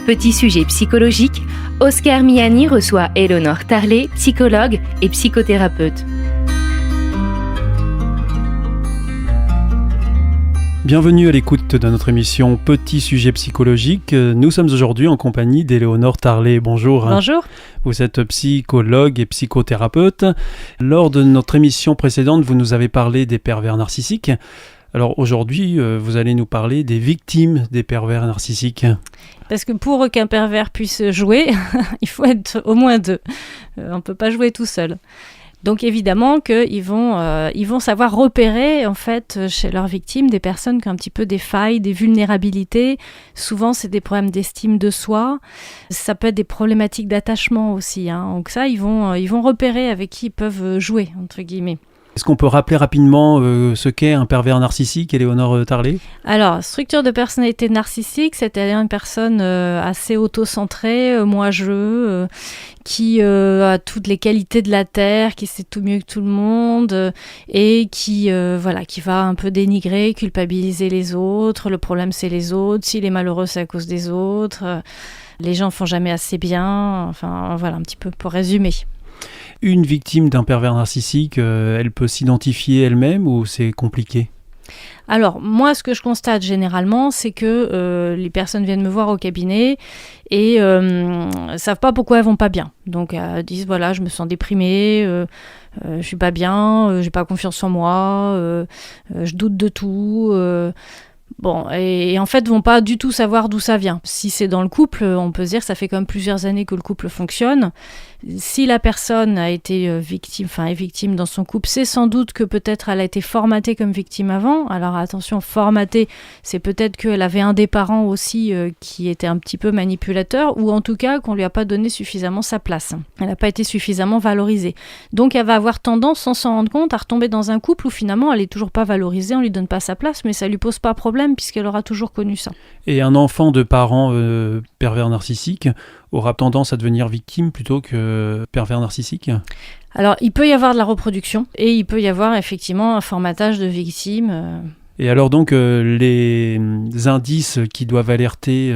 Petit sujet psychologique, Oscar Miani reçoit Éléonore Tarlet, psychologue et psychothérapeute. Bienvenue à l'écoute de notre émission Petit sujet psychologique. Nous sommes aujourd'hui en compagnie d'Éléonore Tarlet. Bonjour. Bonjour. Vous êtes psychologue et psychothérapeute. Lors de notre émission précédente, vous nous avez parlé des pervers narcissiques. Alors aujourd'hui, vous allez nous parler des victimes des pervers narcissiques. Parce que pour qu'un pervers puisse jouer, il faut être au moins deux. On ne peut pas jouer tout seul. Donc évidemment qu'ils vont savoir repérer en fait chez leurs victimes des personnes qui ont un petit peu des failles, des vulnérabilités. Souvent c'est des problèmes d'estime de soi. Ça peut être des problématiques d'attachement aussi. Donc ça ils vont repérer avec qui ils peuvent jouer entre guillemets. Est-ce qu'on peut rappeler rapidement ce qu'est un pervers narcissique, Éléonore Tarlet ? Alors, structure de personnalité narcissique, c'est-à-dire une personne assez auto-centrée, moi-je, qui a toutes les qualités de la Terre, qui sait tout mieux que tout le monde, et qui va un peu dénigrer, culpabiliser les autres. Le problème, c'est les autres. S'il est malheureux, c'est à cause des autres. Les gens font jamais assez bien. Enfin, voilà, un petit peu pour résumer. Une victime d'un pervers narcissique, elle peut s'identifier elle-même ou c'est compliqué ? Alors, moi, ce que je constate généralement, c'est que les personnes viennent me voir au cabinet et ne savent pas pourquoi elles vont pas bien. Donc, elles disent, voilà, je me sens déprimée, je suis pas bien, j'ai pas confiance en moi, je doute de tout. Bon, et en fait, vont pas du tout savoir d'où ça vient. Si c'est dans le couple, on peut se dire que ça fait quand même plusieurs années que le couple fonctionne. Si la personne a été est victime dans son couple, c'est sans doute que peut-être elle a été formatée comme victime avant. Alors attention, formatée, c'est peut-être qu'elle avait un des parents aussi qui était un petit peu manipulateur, ou en tout cas qu'on lui a pas donné suffisamment sa place. Elle n'a pas été suffisamment valorisée. Donc elle va avoir tendance, sans s'en rendre compte, à retomber dans un couple où finalement elle est toujours pas valorisée, on lui donne pas sa place, mais ça lui pose pas problème puisqu'elle aura toujours connu ça. Et un enfant de parents pervers narcissiques aura tendance à devenir victime plutôt que pervers narcissique ? Alors, il peut y avoir de la reproduction et il peut y avoir effectivement un formatage de victimes. Et alors donc, les indices qui doivent alerter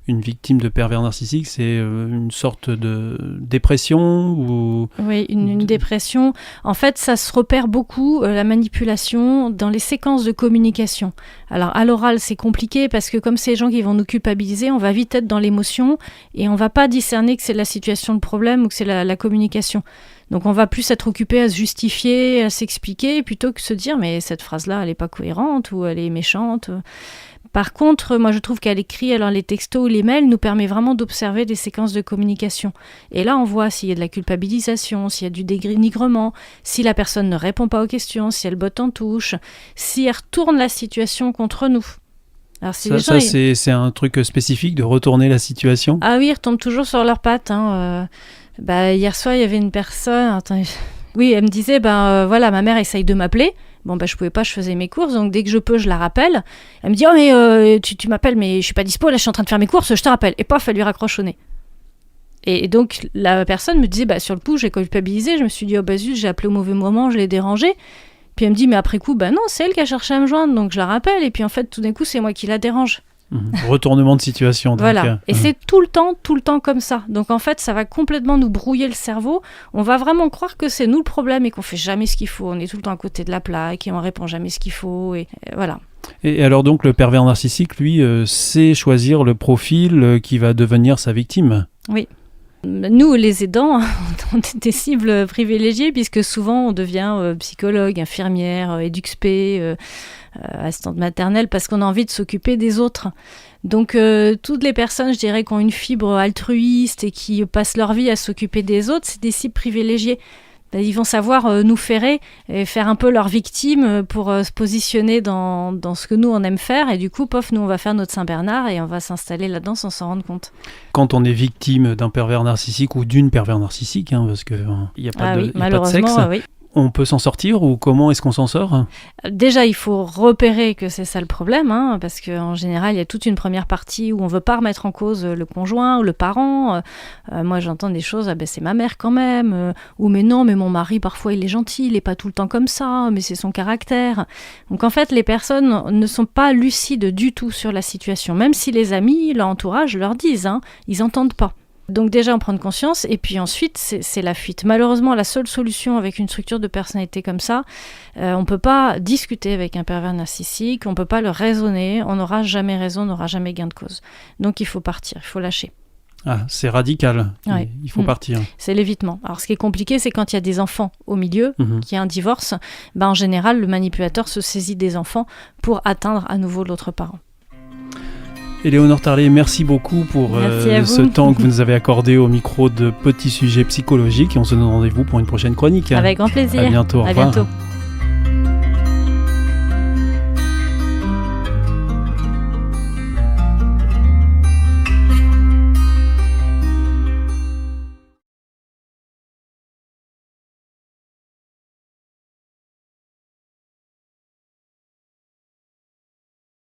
une victime de pervers narcissique, c'est une sorte de dépression ou... Oui, une dépression. En fait, ça se repère beaucoup, la manipulation, dans les séquences de communication. Alors, à l'oral, c'est compliqué parce que comme c'est les gens qui vont nous culpabiliser, on va vite être dans l'émotion et on ne va pas discerner que c'est la situation de problème ou que c'est la communication. Donc on va plus être occupé à se justifier, à s'expliquer, plutôt que se dire mais cette phrase-là, elle n'est pas cohérente ou elle est méchante. Par contre, moi je trouve qu'à l'écrit, alors les textos ou les mails nous permet vraiment d'observer des séquences de communication. Et là on voit s'il y a de la culpabilisation, s'il y a du dénigrement, si la personne ne répond pas aux questions, si elle botte en touche, si elle retourne la situation contre nous. Alors, c'est un truc spécifique de retourner la situation ? Ah oui, ils retombent toujours sur leurs pattes. Hier soir, il y avait une personne... Oui, elle me disait, voilà, ma mère essaye de m'appeler. Bon, je pouvais pas, je faisais mes courses, donc dès que je peux, je la rappelle. Elle me dit, oh, mais tu m'appelles, mais je suis pas dispo, là, je suis en train de faire mes courses, je te rappelle. Et paf, elle lui raccroche au nez. Et donc, la personne me disait, sur le coup, j'ai culpabilisé, je me suis dit, oh, zut, j'ai appelé au mauvais moment, je l'ai dérangée. Puis elle me dit, mais après coup, non, c'est elle qui a cherché à me joindre, donc je la rappelle. Et puis en fait, tout d'un coup, c'est moi qui la dérange. Retournement de situation. Donc, voilà, et c'est tout le temps comme ça. Donc en fait, ça va complètement nous brouiller le cerveau. On va vraiment croire que c'est nous le problème et qu'on fait jamais ce qu'il faut. On est tout le temps à côté de la plaque et on répond jamais ce qu'il faut. Et voilà. Et alors donc, le pervers narcissique, lui, sait choisir le profil qui va devenir sa victime. Oui. Nous, les aidants, on est des cibles privilégiées puisque souvent on devient psychologue, infirmière, éduc-spé, assistante maternelle parce qu'on a envie de s'occuper des autres. Donc toutes les personnes, je dirais, qui ont une fibre altruiste et qui passent leur vie à s'occuper des autres, c'est des cibles privilégiées. Ils vont savoir nous ferrer et faire un peu leur victime pour se positionner dans ce que nous on aime faire et du coup, nous on va faire notre Saint-Bernard et on va s'installer là-dedans sans s'en rendre compte. Quand on est victime d'un pervers narcissique ou d'une pervers narcissique, parce qu'il n'y a pas de sexe, malheureusement, oui. on peut s'en sortir ou comment est-ce qu'on s'en sort ? Déjà, il faut repérer que c'est ça le problème, parce qu'en général, il y a toute une première partie où on ne veut pas remettre en cause le conjoint ou le parent. Moi, j'entends des choses, c'est ma mère quand même, ou mais non, mais mon mari, parfois, il est gentil, il n'est pas tout le temps comme ça, mais c'est son caractère. Donc en fait, les personnes ne sont pas lucides du tout sur la situation, même si les amis, leur entourage leur disent, ils n'entendent pas. Donc déjà en prendre conscience et puis ensuite c'est la fuite. Malheureusement la seule solution avec une structure de personnalité comme ça, on ne peut pas discuter avec un pervers narcissique, on ne peut pas le raisonner, on n'aura jamais raison, on n'aura jamais gain de cause. Donc il faut partir, il faut lâcher. Ah, c'est radical, ouais. Il faut partir. C'est l'évitement. Alors ce qui est compliqué c'est quand il y a des enfants au milieu, qu'il y a un divorce, en général le manipulateur se saisit des enfants pour atteindre à nouveau l'autre parent. Éléonore Tarlet, merci beaucoup pour ce temps que vous nous avez accordé au micro de Petits Sujets Psychologiques et on se donne rendez-vous pour une prochaine chronique. Avec grand plaisir. À bientôt. Au revoir. À bientôt.